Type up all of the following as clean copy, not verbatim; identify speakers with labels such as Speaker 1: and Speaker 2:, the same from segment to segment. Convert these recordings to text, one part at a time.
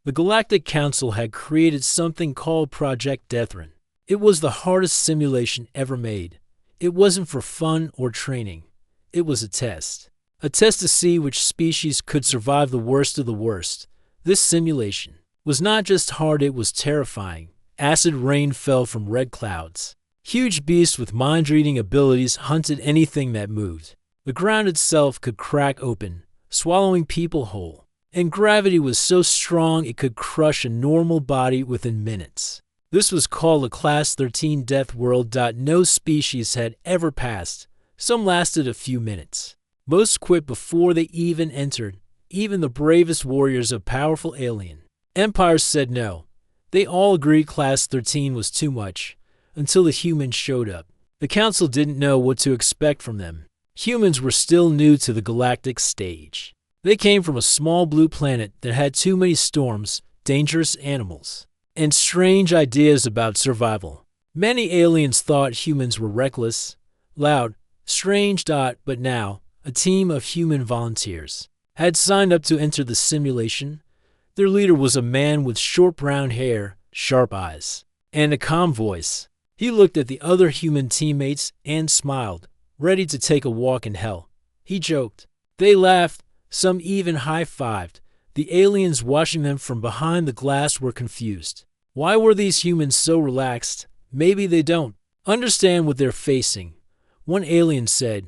Speaker 1: The Galactic Council had created something called Project Deathworld. It was the hardest simulation ever made. It wasn't for fun or training. It was a test. A test to see which species could survive the worst of the worst. This simulation was not just hard, it was terrifying. Acid rain fell from red clouds. Huge beasts with mind-reading abilities hunted anything that moved. The ground itself could crack open, swallowing people whole. And gravity was so strong it could crush a normal body within minutes. This was called a Class 13 Death World. No species had ever passed. Some lasted a few minutes. Most quit before they even entered, even the bravest warriors of powerful alien empires said no. They all agreed Class 13 was too much, until the humans showed up. The Council didn't know what to expect from them. Humans were still new to the galactic stage. They came from a small blue planet that had too many storms, dangerous animals, and strange ideas about survival. Many aliens thought humans were reckless, loud, strange. But now, a team of human volunteers had signed up to enter the simulation. Their leader was a man with short brown hair, sharp eyes, and a calm voice. He looked at the other human teammates and smiled, ready to take a walk in hell. He joked. They laughed, some even high-fived. The aliens watching them from behind the glass were confused. Why were these humans so relaxed? Maybe they don't understand what they're facing. One alien said,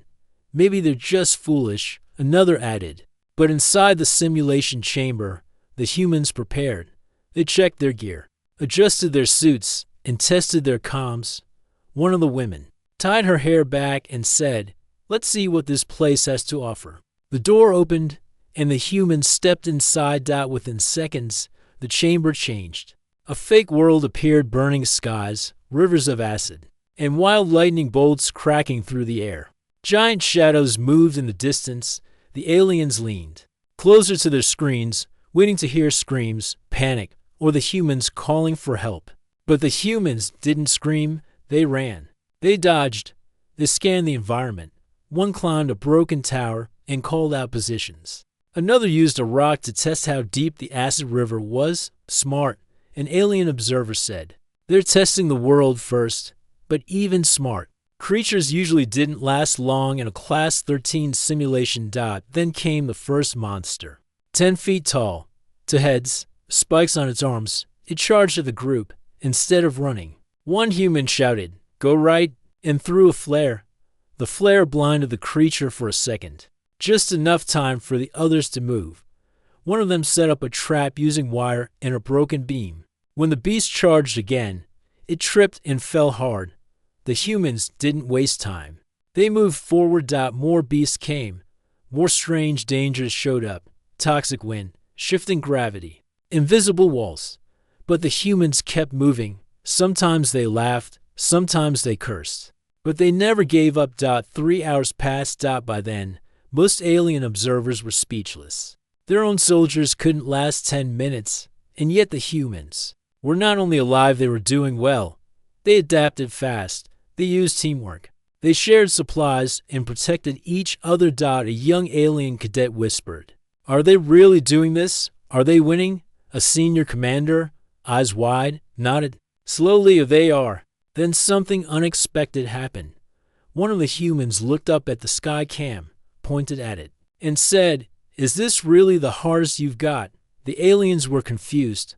Speaker 1: maybe they're just foolish. Another added. But inside the simulation chamber, the humans prepared. They checked their gear, adjusted their suits, and tested their comms. One of the women tied her hair back and said, let's see what this place has to offer. The door opened, and the humans stepped inside. Within seconds, the chamber changed. A fake world appeared, burning skies, rivers of acid, and wild lightning bolts cracking through the air. Giant shadows moved in the distance. The aliens leaned closer to their screens, waiting to hear screams, panic, or the humans calling for help. But the humans didn't scream, they ran. They dodged. They scanned the environment. One climbed a broken tower and called out positions. Another used a rock to test how deep the acid river was. Smart, an alien observer said. They're testing the world first, but even smart. Creatures usually didn't last long in a Class 13 simulation. Then came the first monster. 10 feet tall, to heads, spikes on its arms. It charged at the group. Instead of running, one human shouted, go right, and threw a flare. The flare blinded the creature for a second, just enough time for the others to move. One of them set up a trap using wire and a broken beam. When the beast charged again, it tripped and fell hard. The humans didn't waste time. They moved forward. More beasts came. More strange dangers showed up. Toxic wind, shifting gravity, invisible walls. But the humans kept moving. Sometimes they laughed, sometimes they cursed. But they never gave up. 3 hours passed. By then, most alien observers were speechless. Their own soldiers couldn't last 10 minutes, and yet the humans were not only alive, they were doing well. They adapted fast. They used teamwork. They shared supplies and protected each other. A young alien cadet whispered, are they really doing this? Are they winning? A senior commander, eyes wide, nodded. Slowly, they are. Then something unexpected happened. One of the humans looked up at the sky cam, pointed at it, and said, is this really the hardest you've got? The aliens were confused.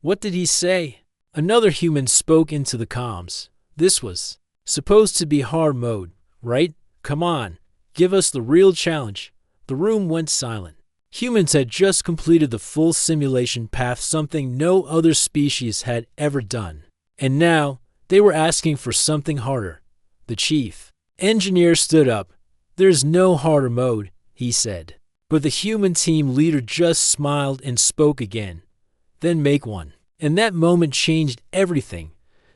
Speaker 1: What did he say? Another human spoke into the comms. This was supposed to be hard mode, right? Come on, give us the real challenge. The room went silent. Humans had just completed the full simulation path, something no other species had ever done. And now, they were asking for something harder. The chief engineer stood up. There's no harder mode, he said. But the human team leader just smiled and spoke again. Then make one. And that moment changed everything,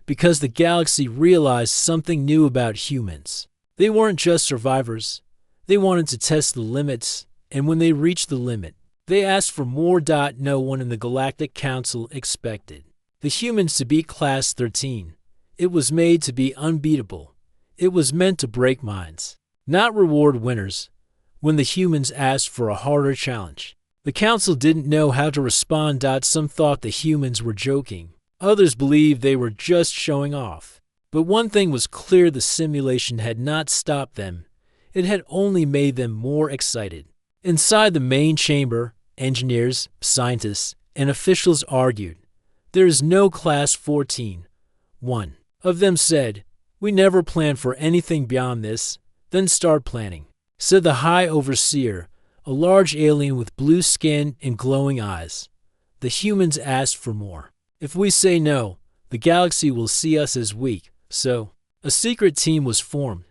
Speaker 1: because the galaxy realized something new about humans. They weren't just survivors. They wanted to test the limits, and when they reached the limit, they asked for more. No one in the Galactic Council expected the humans to beat Class 13. It was made to be unbeatable. It was meant to break minds, not reward winners. When the humans asked for a harder challenge, The council didn't know how to respond. Some thought the humans were joking. Others believed they were just showing off. But one thing was clear: the simulation had not stopped them. It had only made them more excited. Inside the main chamber, engineers, scientists, and officials argued. "There is no Class 14. One of them said, "We never planned for anything beyond this." "Then start planning," said the High Overseer, a large alien with blue skin and glowing eyes. The humans asked for more. "If we say no, the galaxy will see us as weak, so..." A secret team was formed.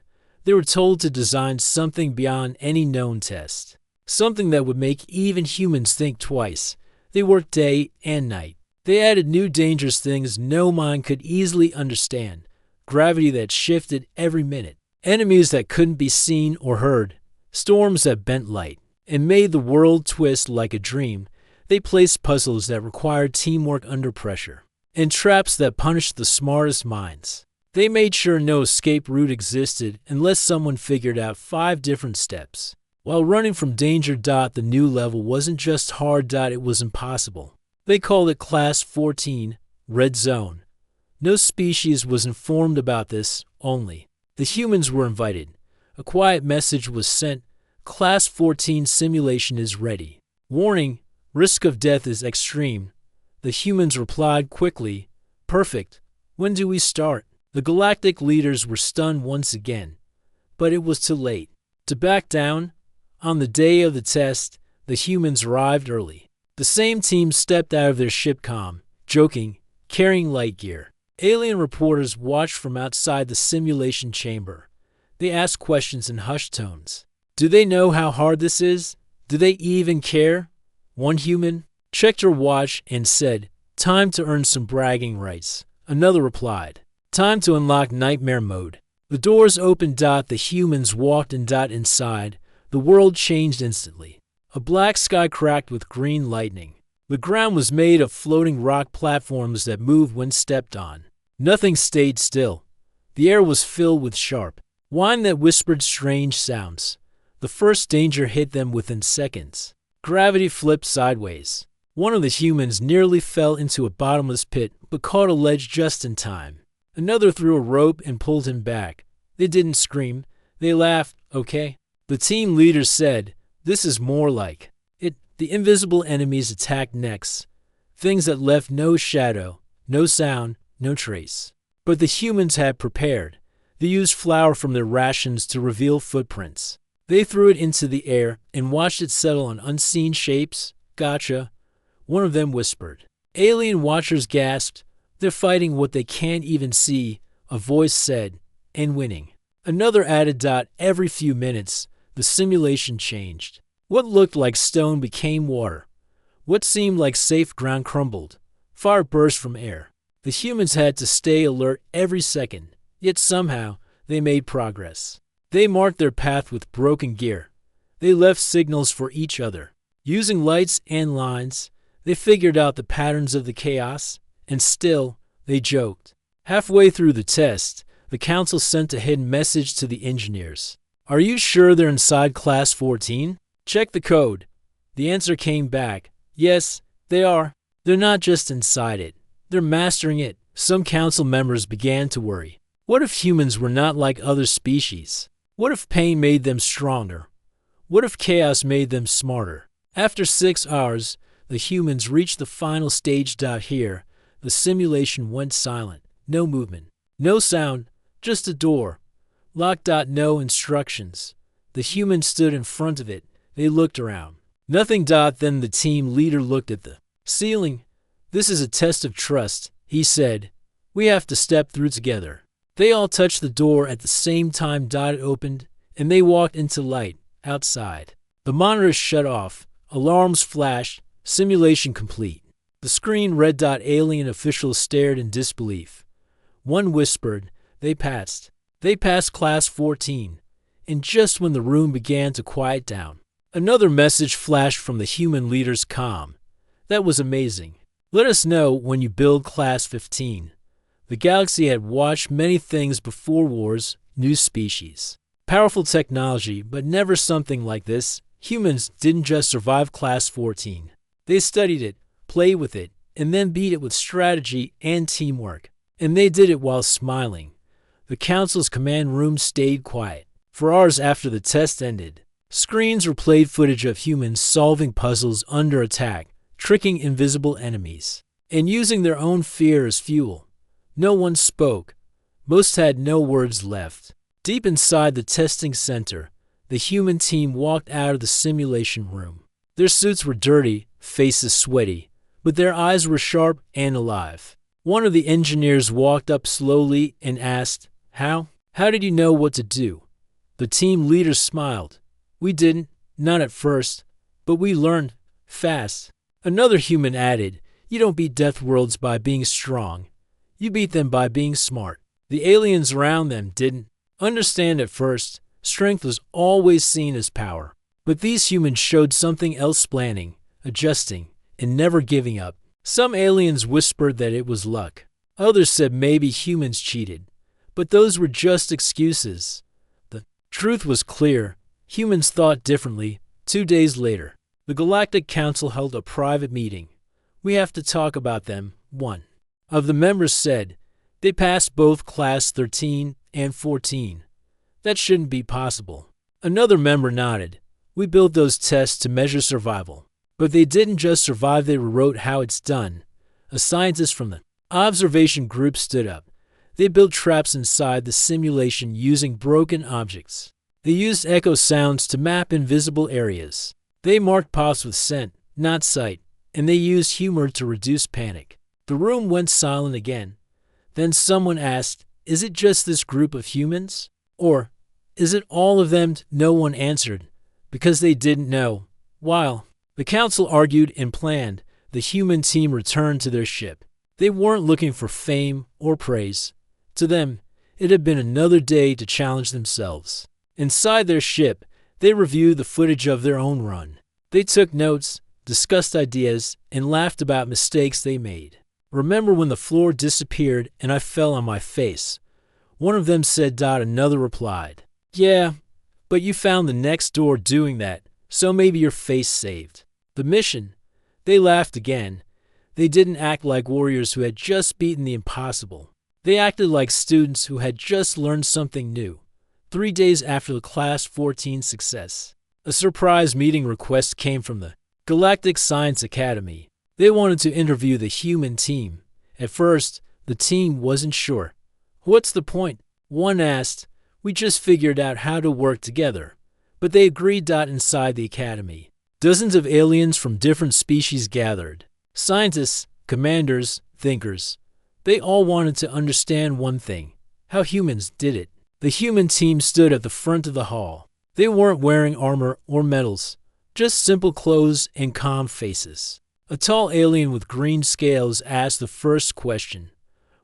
Speaker 1: They were told to design something beyond any known test. Something that would make even humans think twice. They worked day and night. They added new dangerous things no mind could easily understand. Gravity that shifted every minute. Enemies that couldn't be seen or heard. Storms that bent light and made the world twist like a dream. They placed puzzles that required teamwork under pressure. And traps that punished the smartest minds. They made sure no escape route existed unless someone figured out 5 different steps. While running from danger. The new level wasn't just hard. It was impossible. They called it Class 14, Red Zone. No species was informed about this, only the humans were invited. A quiet message was sent: "Class 14 simulation is ready. Warning, risk of death is extreme." The humans replied quickly, "Perfect. When do we start?" The galactic leaders were stunned once again. But it was too late to back down. On the day of the test, the humans arrived early. The same team stepped out of their ship calm, joking, carrying light gear. Alien reporters watched from outside the simulation chamber. They asked questions in hushed tones. "Do they know how hard this is? Do they even care?" One human checked her watch and said, "Time to earn some bragging rights." Another replied, "Time to unlock nightmare mode." The doors opened. The humans walked in. Inside, the world changed instantly. A black sky cracked with green lightning. The ground was made of floating rock platforms that moved when stepped on. Nothing stayed still. The air was filled with sharp whine that whispered strange sounds. The first danger hit them within seconds. Gravity flipped sideways. One of the humans nearly fell into a bottomless pit, but caught a ledge just in time. Another threw a rope and pulled him back. They didn't scream. They laughed. "Okay." The team leader said, "This is more like it." The invisible enemies attacked next. Things that left no shadow, no sound, no trace. But the humans had prepared. They used flour from their rations to reveal footprints. They threw it into the air and watched it settle on unseen shapes. "Gotcha," one of them whispered. Alien watchers gasped. "They're fighting what they can't even see," a voice said, "and winning." Another added. Every few minutes, the simulation changed. What looked like stone became water. What seemed like safe ground crumbled. Fire burst from air. The humans had to stay alert every second, yet somehow they made progress. They marked their path with broken gear. They left signals for each other. Using lights and lines, they figured out the patterns of the chaos, and still, they joked. Halfway through the test, the council sent a hidden message to the engineers. "Are you sure they're inside Class 14? Check the code." The answer came back. "Yes, they are. They're not just inside it. They're mastering it." Some council members began to worry. What if humans were not like other species? What if pain made them stronger? What if chaos made them smarter? After 6 hours, the humans reached the final stage. Here, the simulation went silent. No movement. No sound. Just a door. Locked. No instructions. The humans stood in front of it. They looked around. Nothing. Then the team leader looked at the ceiling. "This is a test of trust," he said. "We have to step through together." They all touched the door at the same time. It opened, and they walked into light, outside. The monitors shut off. Alarms flashed. Simulation complete. The screen read. Alien officials stared in disbelief. One whispered, "They passed. They passed Class 14." And just when the room began to quiet down, another message flashed from the human leader's comm. "That was amazing. Let us know when you build Class 15. The galaxy had watched many things before wars, new species, powerful technology, but never something like this. Humans didn't just survive Class 14. They studied it, played with it, and then beat it with strategy and teamwork. And they did it while smiling. The council's command room stayed quiet. For hours after the test ended, screens replayed footage of humans solving puzzles under attack, tricking invisible enemies, and using their own fear as fuel. No one spoke. Most had no words left. Deep inside the testing center, the human team walked out of the simulation room. Their suits were dirty, faces sweaty, but their eyes were sharp and alive. One of the engineers walked up slowly and asked, "How? How did you know what to do?" The team leader smiled. "We didn't, not at first, but we learned fast." Another human added, "You don't beat Deathworlds by being strong. You beat them by being smart." The aliens around them didn't understand at first. Strength was always seen as power. But these humans showed something else: planning, adjusting, and never giving up. Some aliens whispered that it was luck. Others said maybe humans cheated. But those were just excuses. The truth was clear. Humans thought differently. 2 days later, the Galactic Council held a private meeting. "We have to talk about them," one of the members said. "They passed both Class 13 and 14. That shouldn't be possible." Another member nodded. "We built those tests to measure survival." But they didn't just survive, they rewrote how it's done. A scientist from the observation group stood up. They built traps inside the simulation using broken objects. They used echo sounds to map invisible areas. They marked paths with scent, not sight, and they used humor to reduce panic. The room went silent again. Then someone asked, "Is it just this group of humans? Or is it all of them?" No one answered, because they didn't know. While the council argued and planned, the human team returned to their ship. They weren't looking for fame or praise. To them, it had been another day to challenge themselves. Inside their ship, they reviewed the footage of their own run. They took notes, discussed ideas, and laughed about mistakes they made. "Remember when the floor disappeared and I fell on my face?" One of them said. Another replied, "Yeah, but you found the next door doing that, so maybe your face saved." The mission? They laughed again. They didn't act like warriors who had just beaten the impossible. They acted like students who had just learned something new. 3 days after the Class 14 success, a surprise meeting request came from the Galactic Science Academy. They wanted to interview the human team. At first, the team wasn't sure. "What's the point?" one asked. "We just figured out how to work together." But they agreed. Inside the academy, dozens of aliens from different species gathered. Scientists, commanders, thinkers. They all wanted to understand one thing: how humans did it. The human team stood at the front of the hall. They weren't wearing armor or medals, just simple clothes and calm faces. A tall alien with green scales asked the first question.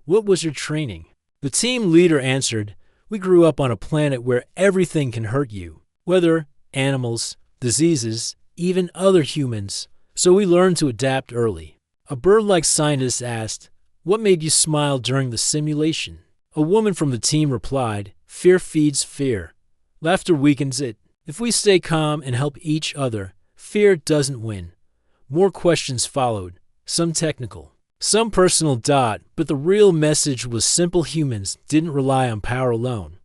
Speaker 1: "What was your training?" The team leader answered, "We grew up on a planet where everything can hurt you. Weather, animals, diseases, even other humans. So we learned to adapt early." A bird-like scientist asked, "What made you smile during the simulation?" A woman from the team replied, "Fear feeds fear. Laughter weakens it. If we stay calm and help each other, fear doesn't win." More questions followed, some technical, some personal. But the real message was simple: humans didn't rely on power alone.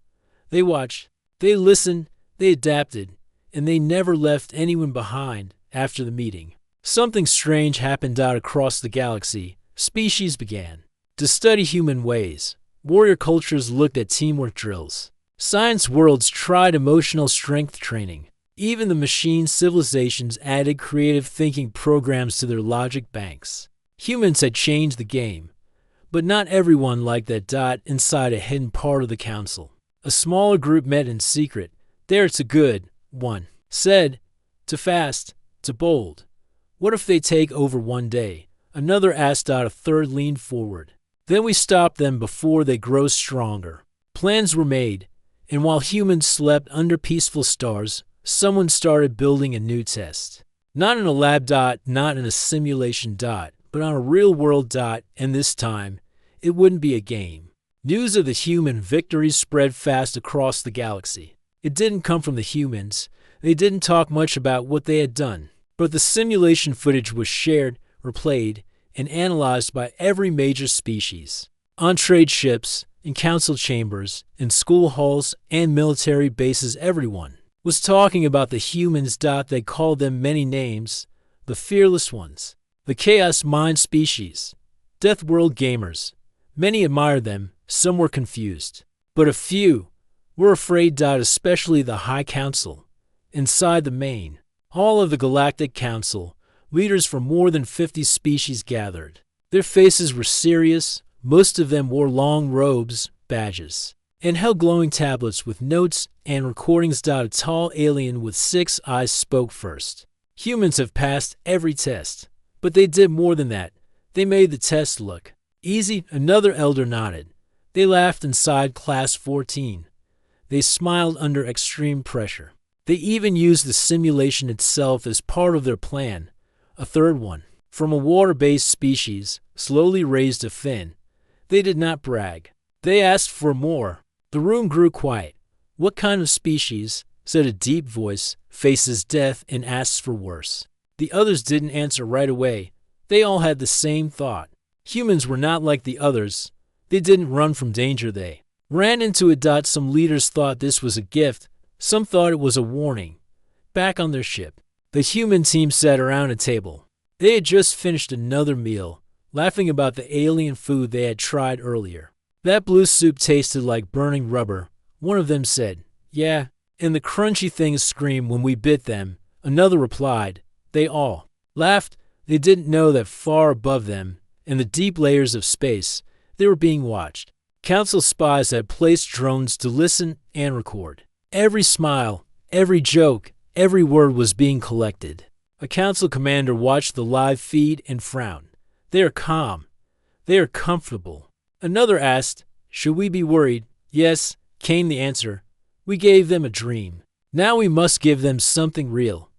Speaker 1: They watched, they listened, they adapted, and they never left anyone behind. After the meeting, something strange happened. Across the galaxy, species began to study human ways. Warrior cultures looked at teamwork drills. Science worlds tried emotional strength training. Even the machine civilizations added creative thinking programs to their logic banks. Humans had changed the game, but not everyone liked that. Inside a hidden part of the council, a smaller group met in secret. "They're too good," one said. "Too fast, too bold. What if they take over one day?" Another asked. A third leaned forward. "Then we stop them before they grow stronger." Plans were made, and while humans slept under peaceful stars, someone started building a new test. Not in a lab. Not in a simulation. But on a real world. And this time, it wouldn't be a game. News of the human victories spread fast across the galaxy. It didn't come from the humans. They didn't talk much about what they had done, but the simulation footage was shared, replayed, and analyzed by every major species. On trade ships, in council chambers, in school halls, and military bases, everyone was talking about the humans. They called them many names: the fearless ones, the chaos mind species, Deathworld gamers. Many admired them, some were confused, but a few were afraid. Especially the High Council. Inside the main hall of the Galactic Council, leaders from more than 50 species gathered. Their faces were serious. Most of them wore long robes, badges, and held glowing tablets with notes and recordings. A tall alien with 6 eyes spoke first. Humans have passed every test, but they did more than that. They made the test look easy. Another elder nodded. They laughed inside Class 14. They smiled under extreme pressure. They even used the simulation itself as part of their plan. A third one, from a water-based species, slowly raised a fin. They did not brag. They asked for more. The room grew quiet. "What kind of species?" said a deep voice. "Faces death and asks for worse." The others didn't answer right away. They all had the same thought. Humans were not like the others. They didn't run from danger. They ran into it. Some leaders thought this was a gift. Some thought it was a warning. Back on their ship, the human team sat around a table. They had just finished another meal, laughing about the alien food they had tried earlier. "That blue soup tasted like burning rubber," one of them said. "Yeah, and the crunchy things screamed when we bit them," another replied. They all laughed. They didn't know that far above them, in the deep layers of space, they were being watched. Council spies had placed drones to listen and record. Every smile, every joke, every word was being collected. A council commander watched the live feed and frowned. "They are calm. They are comfortable." Another asked, "Should we be worried?" "Yes," came the answer. "We gave them a dream. Now we must give them something real."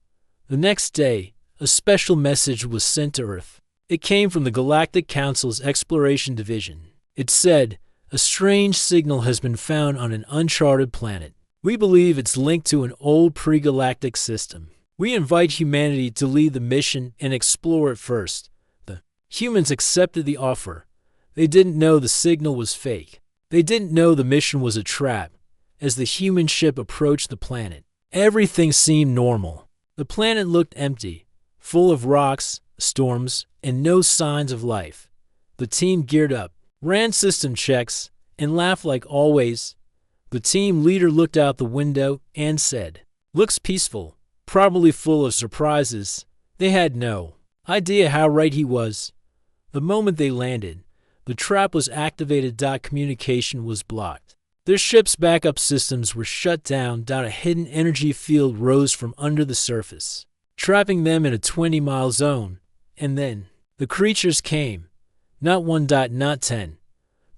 Speaker 1: The next day, a special message was sent to Earth. It came from the Galactic Council's Exploration Division. It said, "A strange signal has been found on an uncharted planet. We believe it's linked to an old pre-galactic system. We invite humanity to lead the mission and explore it first." The humans accepted the offer. They didn't know the signal was fake. They didn't know the mission was a trap. As the human ship approached the planet, everything seemed normal. The planet looked empty, full of rocks, storms, and no signs of life. The team geared up, ran system checks, and laughed like always. The team leader looked out the window and said, "Looks peaceful, probably full of surprises." They had no idea how right he was. The moment they landed, the trap was activated. Communication was blocked. Their ship's backup systems were shut down. A hidden energy field rose from under the surface, trapping them in a 20-mile zone. And then the creatures came. Not one, not 10,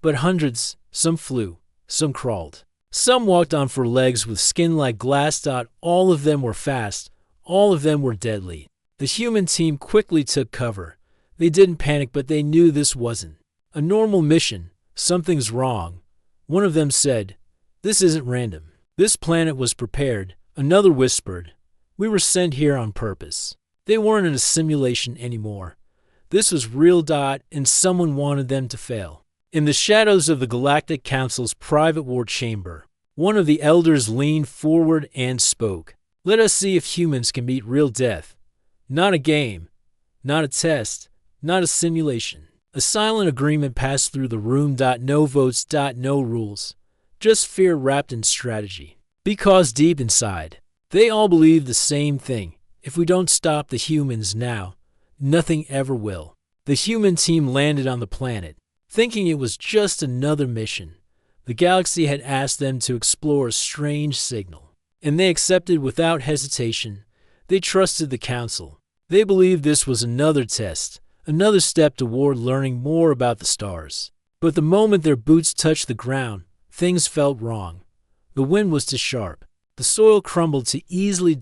Speaker 1: but hundreds. Some flew, some crawled. Some walked on 4 legs with skin like glass. All of them were fast. All of them were deadly. The human team quickly took cover. They didn't panic, but they knew this wasn't a normal mission. Something's wrong. One of them said, "This isn't random. This planet was prepared." Another whispered, "We were sent here on purpose." They weren't in a simulation anymore. This was real. And someone wanted them to fail. In the shadows of the Galactic Council's private war chamber, one of the elders leaned forward and spoke. "Let us see if humans can beat real death. Not a game, not a test, not a simulation." A silent agreement passed through the room. No votes, no rules, just fear wrapped in strategy. Because deep inside, they all believe the same thing. If we don't stop the humans now, nothing ever will. The human team landed on the planet, thinking it was just another mission. The galaxy had asked them to explore a strange signal, and they accepted without hesitation. They trusted the council. They believed this was another test, another step toward learning more about the stars. But the moment their boots touched the ground, things felt wrong. The wind was too sharp. The soil crumbled too easily.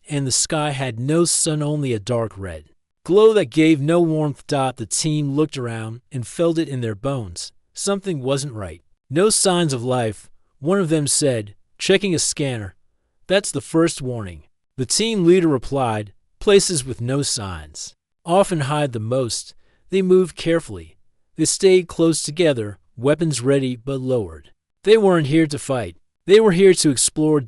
Speaker 1: And the sky had no sun, only a dark red glow that gave no warmth. The team looked around and felt it in their bones. Something wasn't right. No signs of life. One of them said, checking a scanner. "That's the first warning. The team leader replied, "Places with no signs often hide the most." They moved carefully. They stayed close together, weapons ready but lowered. They weren't here to fight. They were here to explore.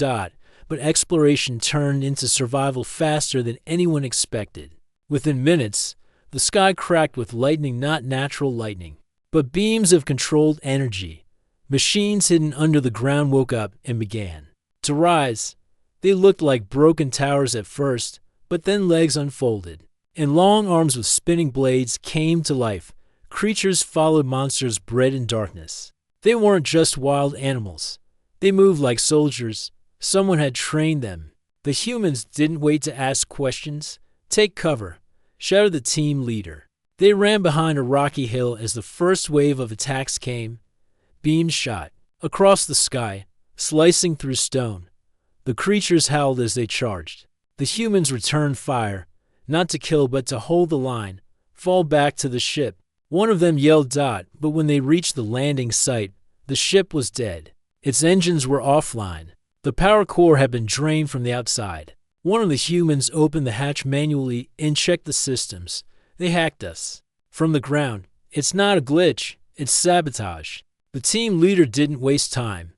Speaker 1: But exploration turned into survival faster than anyone expected. Within minutes, the sky cracked with lightning, not natural lightning, but beams of controlled energy. Machines hidden under the ground woke up and began to rise. They looked like broken towers at first, but then legs unfolded, and long arms with spinning blades came to life. Creatures followed monsters bred in darkness. They weren't just wild animals. They moved like soldiers. Someone had trained them. The humans didn't wait to ask questions. "Take cover," shouted the team leader. They ran behind a rocky hill as the first wave of attacks came. Beams shot across the sky, slicing through stone. The creatures howled as they charged. The humans returned fire, not to kill but to hold the line, fall back to the ship. One of them yelled. But when they reached the landing site, the ship was dead. Its engines were offline. The power core had been drained from the outside. One of the humans opened the hatch manually and checked the systems. "They hacked us from the ground. It's not a glitch, it's sabotage." The team leader didn't waste time.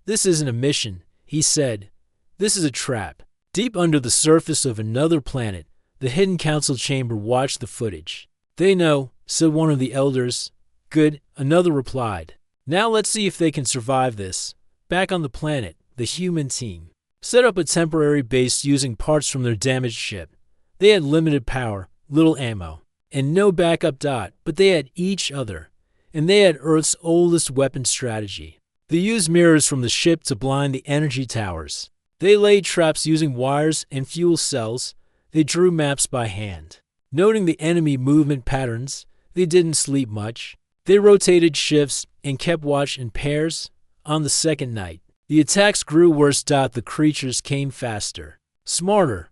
Speaker 1: "This isn't a mission," he said. "This is a trap." Deep under the surface of another planet, the hidden council chamber watched the footage. "They know," said one of the elders. "Good," another replied. "Now let's see if they can survive this." Back on the planet, the human team set up a temporary base using parts from their damaged ship. They had limited power, little ammo, and no backup. But they had each other, and they had Earth's oldest weapon strategy. They used mirrors from the ship to blind the energy towers. They laid traps using wires and fuel cells. They drew maps by hand, noting the enemy movement patterns. They didn't sleep much. They rotated shifts and kept watch in pairs. On the second night, the attacks grew worse. The creatures came faster, smarter.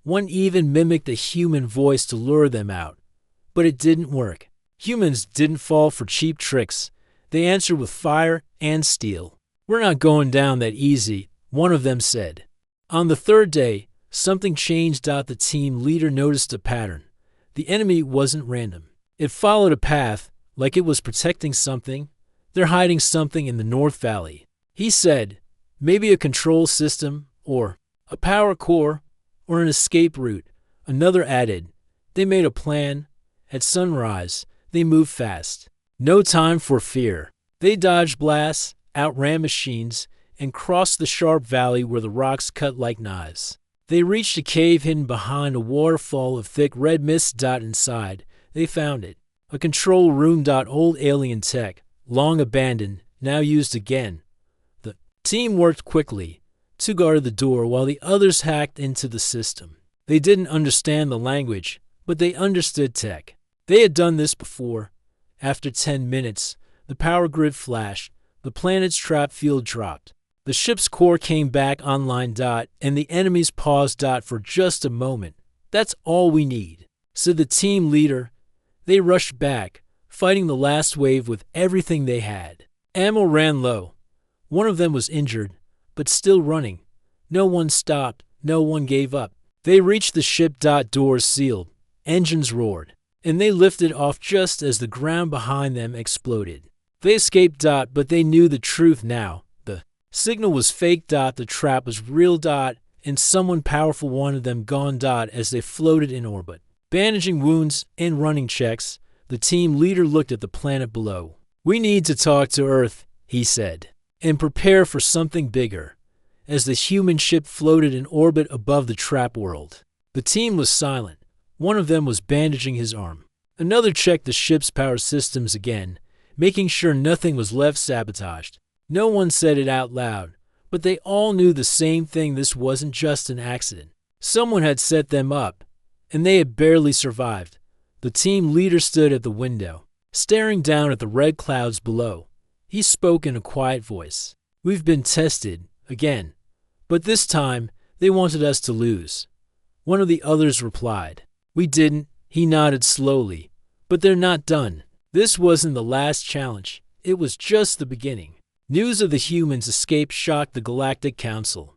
Speaker 1: One even mimicked a human voice to lure them out. But it didn't work. Humans didn't fall for cheap tricks. They answered with fire and steel. "We're not going down that easy," one of them said. On the third day, something changed. The team leader noticed a pattern. The enemy wasn't random. It followed a path, like it was protecting something. "They're hiding something in the North Valley," he said. "Maybe a control system, or a power core, or an escape route." Another added. They made a plan. At sunrise, they moved fast. No time for fear. They dodged blasts, outran machines, and crossed the sharp valley where the rocks cut like knives. They reached a cave hidden behind a waterfall of thick red mist. Inside, they found it. A control room. Old alien tech, long abandoned, now used again. The team worked quickly to guard the door while the others hacked into the system. They didn't understand the language, but they understood tech. They had done this before. After 10 minutes, the power grid flashed. The planet's trap field dropped. The ship's core came back online. And the enemies paused. For just a moment. "That's all we need," said the team leader. They rushed back, fighting the last wave with everything they had. Ammo ran low. One of them was injured, but still running. No one stopped. No one gave up. They reached the ship. Doors sealed. Engines roared. And they lifted off just as the ground behind them exploded. They escaped. But they knew the truth now. The signal was fake. The trap was real. And someone powerful wanted them gone. As they floated in orbit, bandaging wounds and running checks, the team leader looked at the planet below. "We need to talk to Earth," he said, "and prepare for something bigger." As the human ship floated in orbit above the trap world, the team was silent. One of them was bandaging his arm. Another checked the ship's power systems again, making sure nothing was left sabotaged. No one said it out loud, but they all knew the same thing. This wasn't just an accident. Someone had set them up, and they had barely survived. The team leader stood at the window, staring down at the red clouds below. He spoke in a quiet voice. "We've been tested, again. But this time, they wanted us to lose." One of the others replied. "We didn't." He nodded slowly. "But they're not done. This wasn't the last challenge. It was just the beginning." News of the humans' escape shocked the Galactic Council.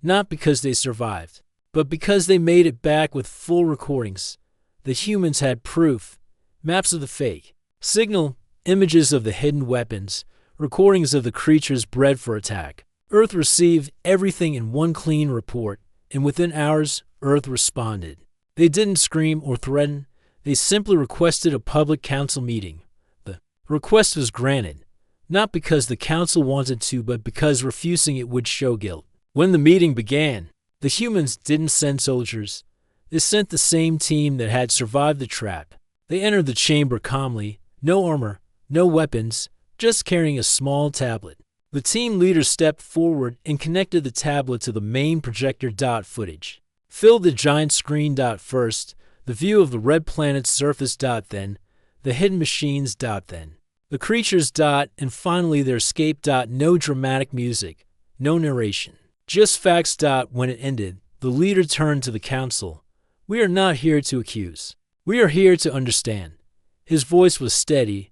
Speaker 1: Not because they survived, But because they made it back with full recordings, the humans had proof, maps of the fake signal, images of the hidden weapons, recordings of the creatures bred for attack. Earth received everything in one clean report, and within hours, Earth responded. They didn't scream or threaten, they simply requested a public council meeting. The request was granted, not because the council wanted to, but because refusing it would show guilt. When the meeting began, the humans didn't send soldiers. They sent the same team that had survived the trap. They entered the chamber calmly, no armor, no weapons, just carrying a small tablet. The team leader stepped forward and connected the tablet to the main projector. Footage filled the giant screen. First, the view of the red planet's surface. Then, the hidden machines. Then, the creatures. And finally, their escape. No dramatic music, no narration, just facts. When it ended, the leader turned to the council. "We are not here to accuse. We are here to understand." His voice was steady.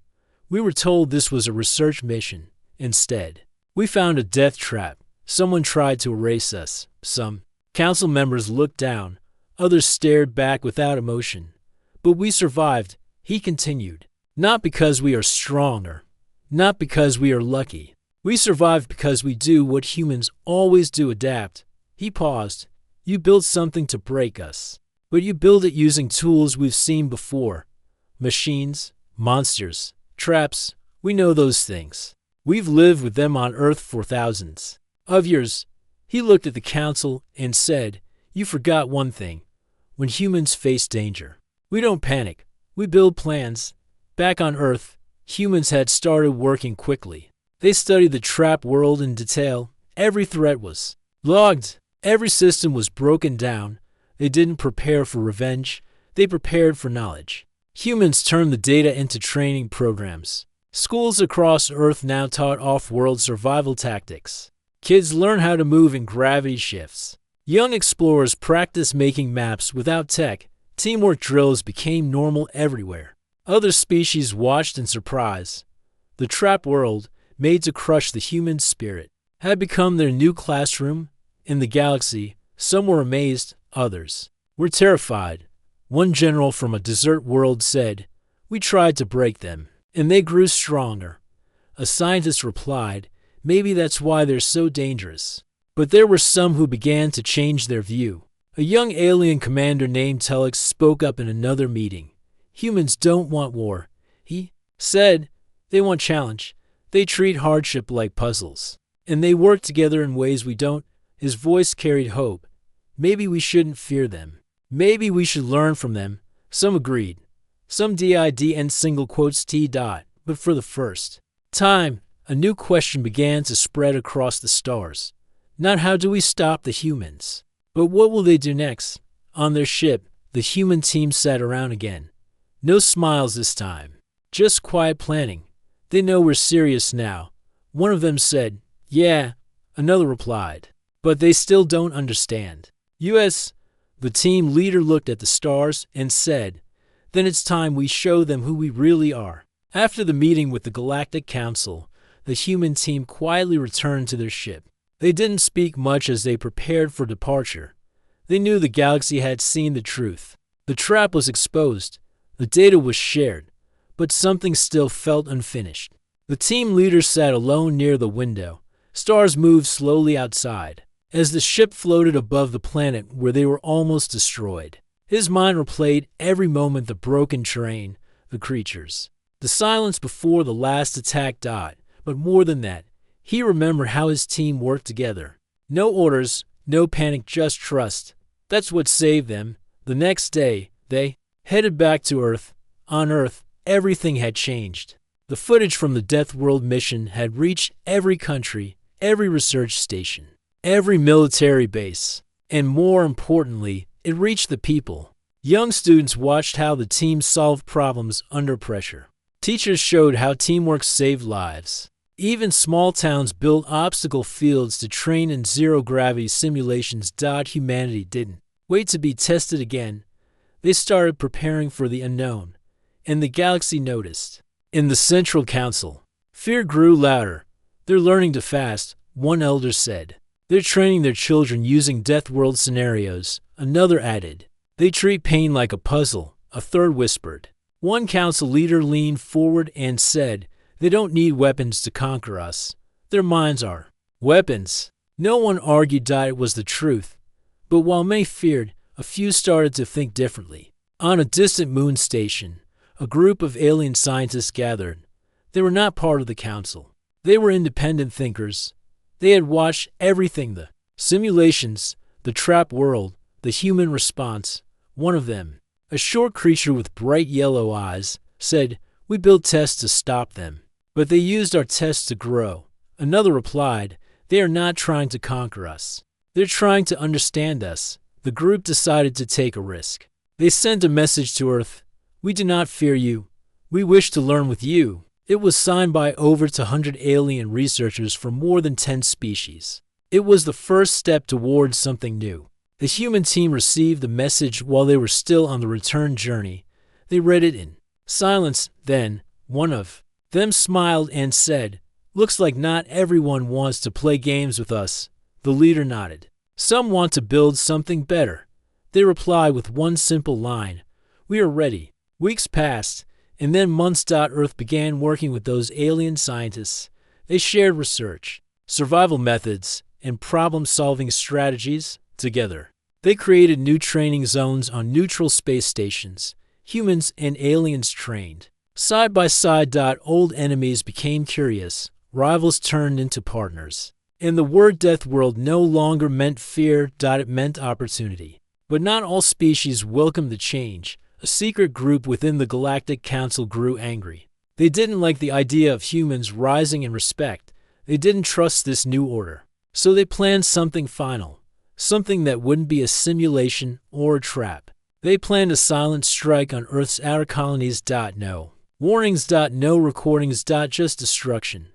Speaker 1: "We were told this was a research mission. Instead, we found a death trap. Someone tried to erase us." Some council members looked down. Others stared back without emotion. "But we survived," he continued. "Not because we are stronger. Not because we are lucky. We survived because we do what humans always do: adapt." He paused. "You built something to break us. But you build it using tools we've seen before. Machines, monsters, traps, we know those things. We've lived with them on Earth for thousands of years." He looked at the council and said, "You forgot one thing. When humans face danger, we don't panic. We build plans." Back on Earth, humans had started working quickly. They studied the trap world in detail. Every threat was logged. Every system was broken down. They didn't prepare for revenge. They prepared for knowledge. Humans turned the data into training programs. Schools across Earth now taught off-world survival tactics. Kids learn how to move in gravity shifts. Young explorers practice making maps without tech. Teamwork drills became normal everywhere. Other species watched in surprise. The trap world, made to crush the human spirit, had become their new classroom. In the galaxy, some were amazed, others were terrified. One general from a desert world said, "We tried to break them, and they grew stronger." A scientist replied, "Maybe that's why they're so dangerous." But there were some who began to change their view. A young alien commander named Telex spoke up in another meeting. "Humans don't want war," he said. "They want challenge. They treat hardship like puzzles. And they work together in ways we don't." His voice carried hope. "Maybe we shouldn't fear them. Maybe we should learn from them." Some agreed. Some did single quotes T. But for the first time, a new question began to spread across the stars. Not how do we stop the humans, but what will they do next? On their ship, the human team sat around again. No smiles this time, just quiet planning. "They know we're serious now." One of them said, "Yeah," another replied, "but they still don't understand." U.S. The team leader looked at the stars and said, "Then it's time we show them who we really are." After the meeting with the Galactic Council, the human team quietly returned to their ship. They didn't speak much as they prepared for departure. They knew the galaxy had seen the truth. The trap was exposed. The data was shared. But something still felt unfinished. The team leader sat alone near the window. Stars moved slowly outside as the ship floated above the planet where they were almost destroyed. His mind replayed every moment: the broken terrain, the creatures, the silence before the last attack. But more than that, he remembered how his team worked together. No orders, no panic, just trust. That's what saved them. The next day, they headed back to Earth. On Earth, everything had changed. The footage from the Deathworld mission had reached every country, every research station, every military base, and more importantly, it reached the people. Young students watched how the team solved problems under pressure. Teachers showed how teamwork saved lives. Even small towns built obstacle fields to train in zero-gravity simulations. Humanity didn't wait to be tested again. They started preparing for the unknown, and the galaxy noticed. In the Central Council, fear grew louder. "They're learning to fast," one elder said. They're training their children using Deathworld scenarios, another added. They treat pain like a puzzle, a third whispered. One council leader leaned forward and said, they don't need weapons to conquer us. Their minds are. Weapons. No one argued that it was the truth, but while many feared, a few started to think differently. On a distant moon station, a group of alien scientists gathered. They were not part of the council. They were independent thinkers. They had watched everything, the simulations, the trap world, the human response. One of them, a short creature with bright yellow eyes, said, we built tests to stop them, but they used our tests to grow. Another replied, they are not trying to conquer us. They're trying to understand us. The group decided to take a risk. They sent a message to Earth. We do not fear you. We wish to learn with you. It was signed by over 200 alien researchers from more than 10 species. It was the first step towards something new. The human team received the message while they were still on the return journey. They read it in silence. Then, one of them smiled and said, looks like not everyone wants to play games with us. The leader nodded. Some want to build something better. They replied with one simple line, we are ready. Weeks passed, and then months. Earth began working with those alien scientists. They shared research, survival methods, and problem-solving strategies together. They created new training zones on neutral space stations. Humans and aliens trained. Side by side. Old enemies became curious. Rivals turned into partners. And the word Deathworld no longer meant fear. It meant opportunity. But not all species welcomed the change. A secret group within the Galactic Council grew angry. They didn't like the idea of humans rising in respect. They didn't trust this new order. So they planned something final. Something that wouldn't be a simulation or a trap. They planned a silent strike on Earth's outer colonies. No warnings. No recordings. Just destruction.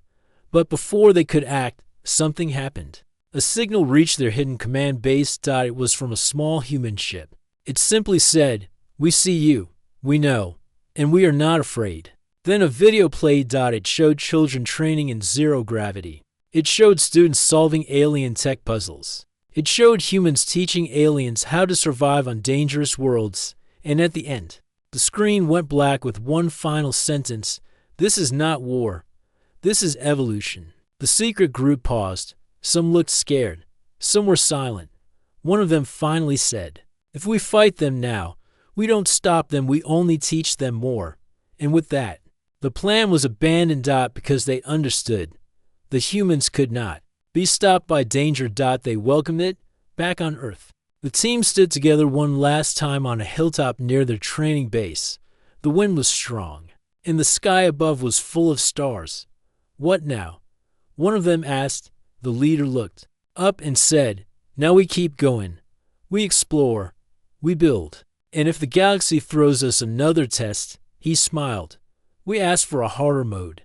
Speaker 1: But before they could act, something happened. A signal reached their hidden command base. It was from a small human ship. It simply said, we see you, we know, and we are not afraid. Then a video played. It showed children training in zero gravity. It showed students solving alien tech puzzles. It showed humans teaching aliens how to survive on dangerous worlds. And at the end, the screen went black with one final sentence. This is not war. This is evolution. The secret group paused. Some looked scared. Some were silent. One of them finally said, if we fight them now, we don't stop them, we only teach them more. And with that, the plan was abandoned. Because they understood. The humans could not be stopped by danger. They welcomed it back on Earth. The team stood together one last time on a hilltop near their training base. The wind was strong, and the sky above was full of stars. What now? One of them asked. The leader looked up and said, now we keep going. We explore. We build. And if the galaxy throws us another test, he smiled. We ask for a harder mode.